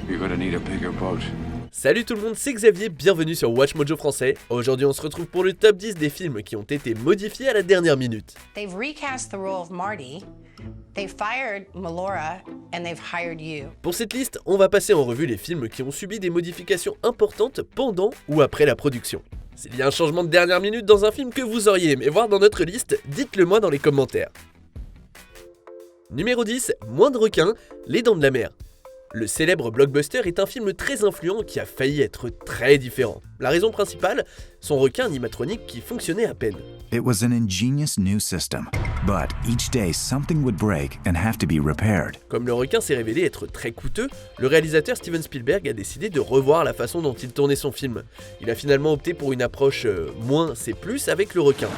You're gonna need a bigger boat. Salut tout le monde, c'est Xavier, bienvenue sur Watch Mojo français. Aujourd'hui on se retrouve pour le top 10 des films qui ont été modifiés à la dernière minute. They've recast the role of Marty, they've fired Melora, and they've hired you. Pour cette liste, on va passer en revue les films qui ont subi des modifications importantes pendant ou après la production. S'il y a un changement de dernière minute dans un film que vous auriez aimé voir dans notre liste, dites-le moi dans les commentaires. Numéro 10, Moins de requins, Les Dents de la Mer. Le célèbre blockbuster est un film très influent qui a failli être très différent. La raison principale, son requin animatronique qui fonctionnait à peine. It was an ingenious new system, but each day something would break and have to be repaired. Comme le requin s'est révélé être très coûteux, le réalisateur Steven Spielberg a décidé de revoir la façon dont il tournait son film. Il a finalement opté pour une approche moins c'est plus avec le requin.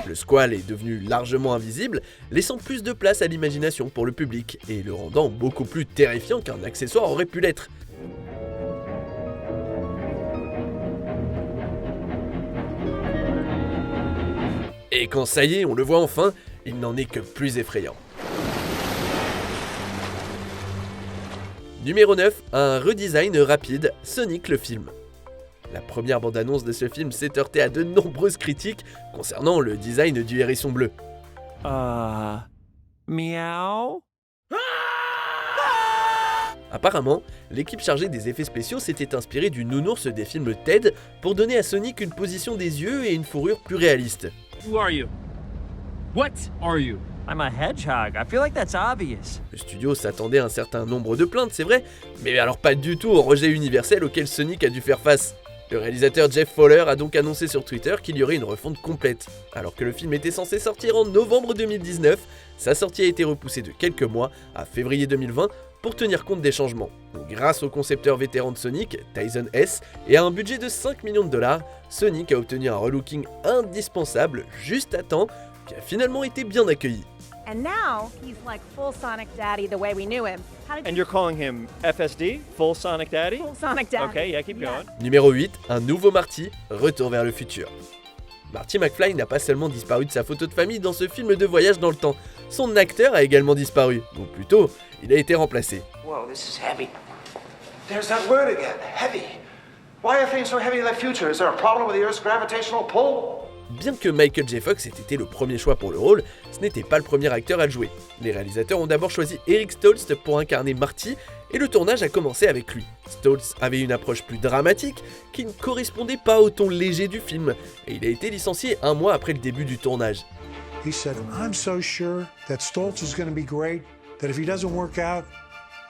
Le squale est devenu largement invisible, laissant plus de place à l'imagination pour le public et le rendant beaucoup plus terrifiant qu'un accessoire aurait pu l'être. Et quand ça y est, on le voit enfin, il n'en est que plus effrayant. Numéro 9, un redesign rapide, Sonic le film. La première bande-annonce de ce film s'est heurtée à de nombreuses critiques concernant le design du hérisson bleu. Miaou? Apparemment, l'équipe chargée des effets spéciaux s'était inspirée du nounours des films Ted pour donner à Sonic une position des yeux et une fourrure plus réaliste. Who are you? What are you? I'm a hedgehog. I feel like that's obvious. Le studio s'attendait à un certain nombre de plaintes, c'est vrai, mais alors pas du tout au rejet universel auquel Sonic a dû faire face. Le réalisateur Jeff Fowler a donc annoncé sur Twitter qu'il y aurait une refonte complète. Alors que le film était censé sortir en novembre 2019, sa sortie a été repoussée de quelques mois à février 2020 pour tenir compte des changements. Donc, grâce au concepteur vétéran de Sonic, Tyson S, et à un budget de 5 millions de dollars, Sonic a obtenu un relooking indispensable juste à temps qui a finalement été bien accueilli. And now he's like full Sonic Daddy the way we knew him. How did And you're calling him FSD? Full Sonic Daddy? full Sonic Daddy? Okay, yeah, keep going. Numéro 8, un nouveau Marty, Retour vers le futur. Marty McFly n'a pas seulement disparu de sa photo de famille dans ce film de voyage dans le temps, son acteur a également disparu, ou plutôt, il a été remplacé. Whoa, this is heavy. There's that word again, heavy. Why are things so heavy in the future? Is there a problem with the Earth's gravitational pull? Bien que Michael J. Fox ait été le premier choix pour le rôle, ce n'était pas le premier acteur à le jouer. Les réalisateurs ont d'abord choisi Eric Stoltz pour incarner Marty, et le tournage a commencé avec lui. Stoltz avait une approche plus dramatique qui ne correspondait pas au ton léger du film, et il a été licencié un mois après le début du tournage. He said, I'm so sure that Stoltz is going to be great, that if he doesn't work out,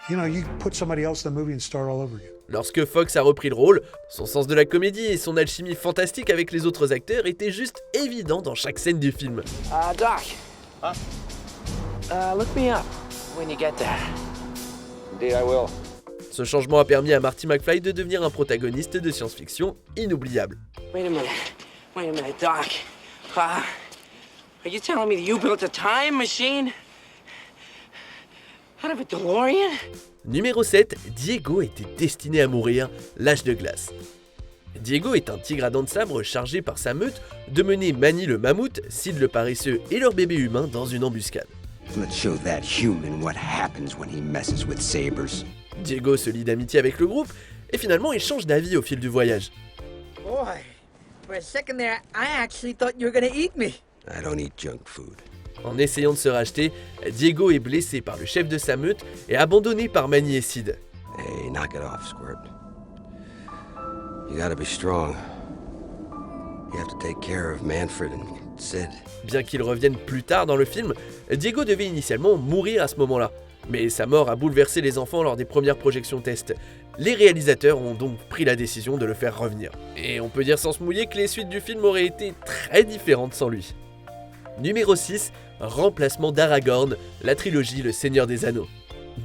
you put somebody else in the movie and start all over again. Lorsque Fox a repris le rôle, son sens de la comédie et son alchimie fantastique avec les autres acteurs étaient juste évidents dans chaque scène du film. Doc. Huh? Look me up when you get there. Indeed, I will. Ce changement a permis à Marty McFly de devenir un protagoniste de science-fiction inoubliable. Wait a minute, Doc. Are you telling me that you built a time machine? Out of a DeLorean? Numéro 7, Diego était destiné à mourir, l'âge de glace. Diego est un tigre à dents de sabre chargé par sa meute de mener Manny le mammouth, Sid le paresseux et leur bébé humain dans une embuscade. Let's show that human what happens when he messes with sabers. Diego se lie d'amitié avec le groupe et finalement il change d'avis au fil du voyage. Boy, for a second there, I actually thought you were gonna eat me. I don't eat junk food. En essayant de se racheter, Diego est blessé par le chef de sa meute et abandonné par Manny et Sid. Hey, knock it off, Squirt. You gotta be strong. You have to take care of Manfred and Sid. Bien qu'il revienne plus tard dans le film, Diego devait initialement mourir à ce moment-là. Mais sa mort a bouleversé les enfants lors des premières projections test. Les réalisateurs ont donc pris la décision de le faire revenir. Et on peut dire sans se mouiller que les suites du film auraient été très différentes sans lui. Numéro 6, remplacement d'Aragorn, la trilogie Le Seigneur des Anneaux.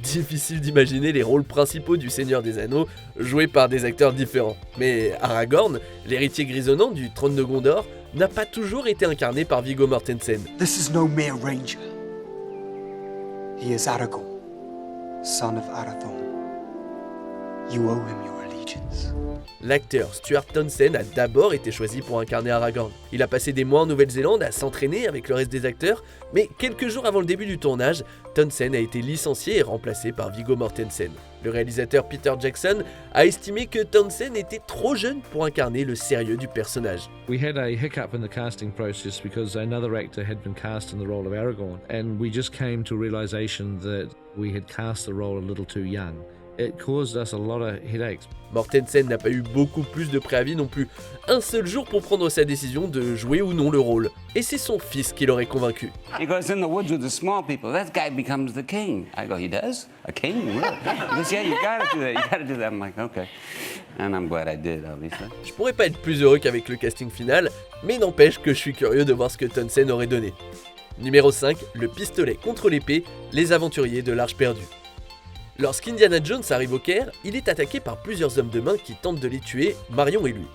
Difficile d'imaginer les rôles principaux du Seigneur des Anneaux joués par des acteurs différents. Mais Aragorn, l'héritier grisonnant du trône de Gondor, n'a pas toujours été incarné par Viggo Mortensen. This is no mere ranger. He is Aragorn, son of Arathorn. You owe him your allegiance. L'acteur Stuart Townsend a d'abord été choisi pour incarner Aragorn. Il a passé des mois en Nouvelle-Zélande à s'entraîner avec le reste des acteurs, mais quelques jours avant le début du tournage, Townsend a été licencié et remplacé par Viggo Mortensen. Le réalisateur Peter Jackson a estimé que Townsend était trop jeune pour incarner le sérieux du personnage. We had a hiccup in the casting process because another actor had been cast in the role of Aragorn, and we just came to a realization that we had cast the role a little too young. It caused us a lot of headaches. Mortensen n'a pas eu beaucoup plus de préavis non plus, un seul jour pour prendre sa décision de jouer ou non le rôle. Et c'est son fils qui l'aurait convaincu. He goes in the woods with the small people. That guy becomes the king. I go, he does? A king? Really? He goes, yeah, you gotta do that. You gotta do that. I'm like, okay. And I'm glad I did, obviously. Je pourrais pas être plus heureux qu'avec le casting final, mais n'empêche que je suis curieux de voir ce que Townsend aurait donné. Numéro 5, le pistolet contre l'épée, les aventuriers de l'Arche perdue. Lorsqu'Indiana Jones arrive au Caire, il est attaqué par plusieurs hommes de main qui tentent de les tuer, Marion et lui.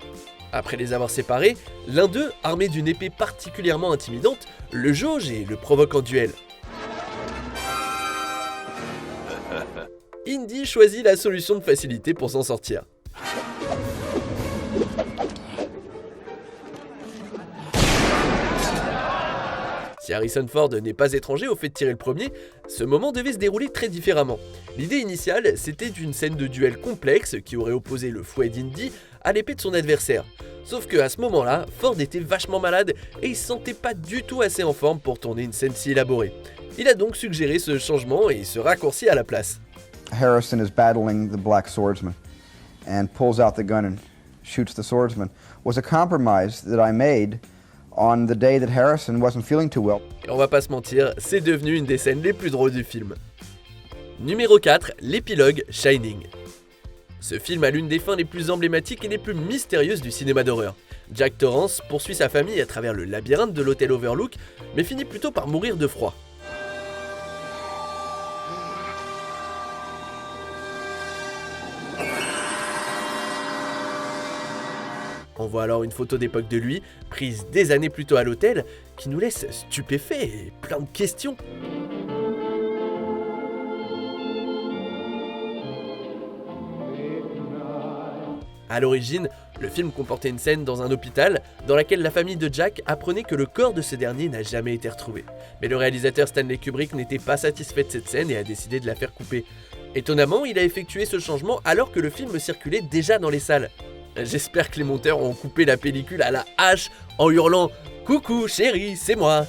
Après les avoir séparés, l'un d'eux, armé d'une épée particulièrement intimidante, le jauge et le provoque en duel. Indy choisit la solution de facilité pour s'en sortir. Si Harrison Ford n'est pas étranger au fait de tirer le premier, ce moment devait se dérouler très différemment. L'idée initiale, c'était une scène de duel complexe qui aurait opposé le fouet d'Indy à l'épée de son adversaire. Sauf qu'à ce moment-là, Ford était vachement malade et il se sentait pas du tout assez en forme pour tourner une scène si élaborée. Il a donc suggéré ce changement et ce raccourci à la place. Harrison is battling the Black Swordsman and pulls out the gun and shoots the swordsman was a compromise that I made on the day that Harrison wasn't feeling too well. Et on va pas se mentir, c'est devenu une des scènes les plus drôles du film. Numéro 4, l'épilogue Shining. Ce film a l'une des fins les plus emblématiques et les plus mystérieuses du cinéma d'horreur. Jack Torrance poursuit sa famille à travers le labyrinthe de l'hôtel Overlook, mais finit plutôt par mourir de froid. On voit alors une photo d'époque de lui, prise des années plus tôt à l'hôtel, qui nous laisse stupéfaits et plein de questions. A l'origine, le film comportait une scène dans un hôpital dans laquelle la famille de Jack apprenait que le corps de ce dernier n'a jamais été retrouvé. Mais le réalisateur Stanley Kubrick n'était pas satisfait de cette scène et a décidé de la faire couper. Étonnamment, il a effectué ce changement alors que le film circulait déjà dans les salles. J'espère que les monteurs ont coupé la pellicule à la hache en hurlant « Coucou chérie, c'est moi !»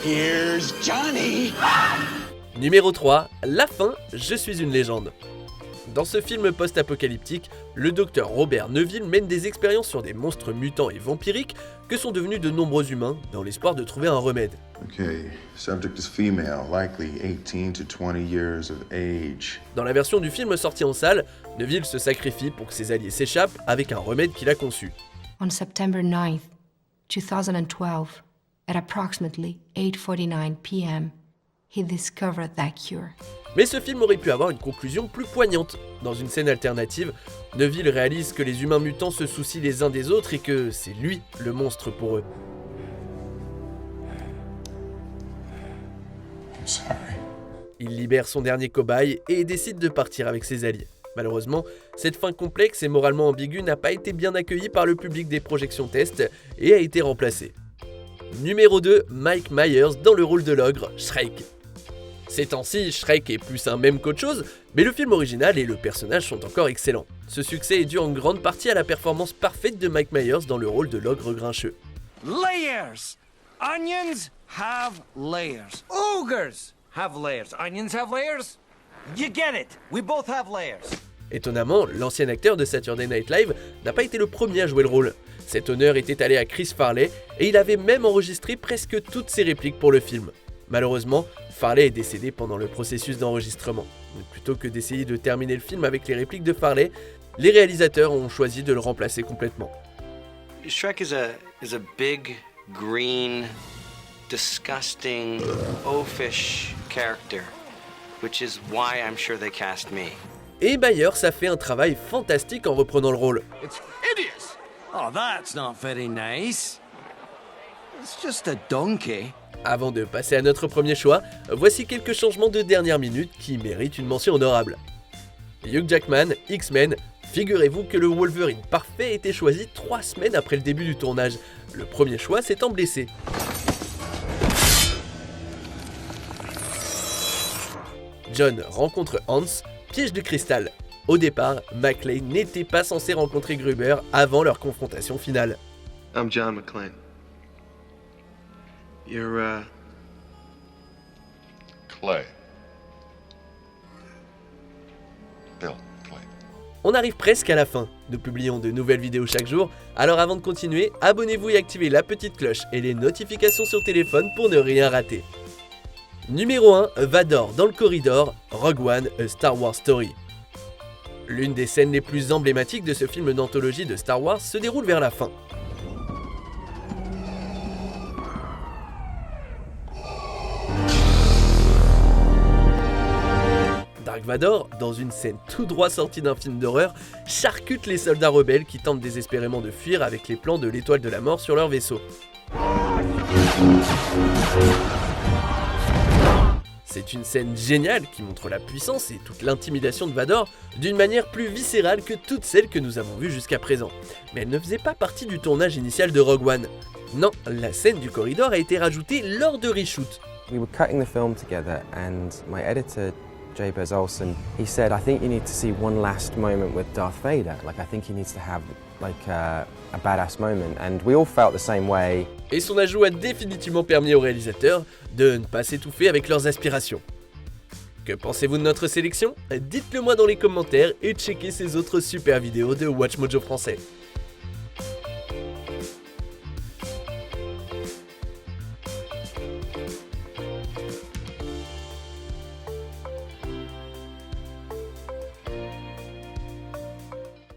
Here's Johnny. Numéro 3, la fin, je suis une légende. Dans ce film post-apocalyptique, le docteur Robert Neville mène des expériences sur des monstres mutants et vampiriques que sont devenus de nombreux humains dans l'espoir de trouver un remède. Okay, subject is female, likely 18 to 20 years of age. Dans la version du film sortie en salle, Neville se sacrifie pour que ses alliés s'échappent avec un remède qu'il a conçu. On September 9th, 2012, at approximately 8:49 p.m., he discovered that cure. Mais ce film aurait pu avoir une conclusion plus poignante. Dans une scène alternative, Neville réalise que les humains mutants se soucient les uns des autres et que c'est lui le monstre pour eux. Il libère son dernier cobaye et décide de partir avec ses alliés. Malheureusement, cette fin complexe et moralement ambiguë n'a pas été bien accueillie par le public des projections test et a été remplacée. Numéro 2, Mike Myers dans le rôle de l'ogre, Shrek. Ces temps-ci, Shrek est plus un mème qu'autre chose, mais le film original et le personnage sont encore excellents. Ce succès est dû en grande partie à la performance parfaite de Mike Myers dans le rôle de l'ogre grincheux. Layers! Onions have layers. Ogres have layers. Onions have layers? You get it. We both have layers. Étonnamment, l'ancien acteur de Saturday Night Live n'a pas été le premier à jouer le rôle. Cet honneur était allé à Chris Farley et il avait même enregistré presque toutes ses répliques pour le film. Malheureusement, Farley est décédé pendant le processus d'enregistrement. Plutôt que d'essayer de terminer le film avec les répliques de Farley, les réalisateurs ont choisi de le remplacer complètement. Shrek is a big, green, disgusting, oafish character, which is why I'm sure they cast me. Et Myers a fait un travail fantastique en reprenant le rôle. It's hideous. Oh, that's not very nice. It's just a donkey. Avant de passer à notre premier choix, voici quelques changements de dernière minute qui méritent une mention honorable. Hugh Jackman, X-Men, figurez-vous que le Wolverine parfait a été choisi 3 semaines après le début du tournage, le premier choix s'étant blessé. John rencontre Hans, piège de cristal. Au départ, McClane n'était pas censé rencontrer Gruber avant leur confrontation finale. I'm John McClane. You're, Clay. Bill Clay. On arrive presque à la fin. Nous publions de nouvelles vidéos chaque jour, alors avant de continuer, abonnez-vous et activez la petite cloche et les notifications sur téléphone pour ne rien rater. Numéro 1, Vador dans le corridor, Rogue One, A Star Wars Story. L'une des scènes les plus emblématiques de ce film d'anthologie de Star Wars se déroule vers la fin. Dark Vador, dans une scène tout droit sortie d'un film d'horreur, charcute les soldats rebelles qui tentent désespérément de fuir avec les plans de l'étoile de la mort sur leur vaisseau. C'est une scène géniale qui montre la puissance et toute l'intimidation de Vador d'une manière plus viscérale que toutes celles que nous avons vues jusqu'à présent. Mais elle ne faisait pas partie du tournage initial de Rogue One. Non, la scène du corridor a été rajoutée lors de reshoot. We were cutting the film together and my editor, Jay Buzz Olson, he said, I think you need to see one last moment with Darth Vader. Like, I think he needs to have like a badass moment. And we all felt the same way. Et son ajout a définitivement permis aux réalisateurs de ne pas s'étouffer avec leurs aspirations. Que pensez-vous de notre sélection? Dites-le moi dans les commentaires et checkez ces autres super vidéos de Watch Mojo français.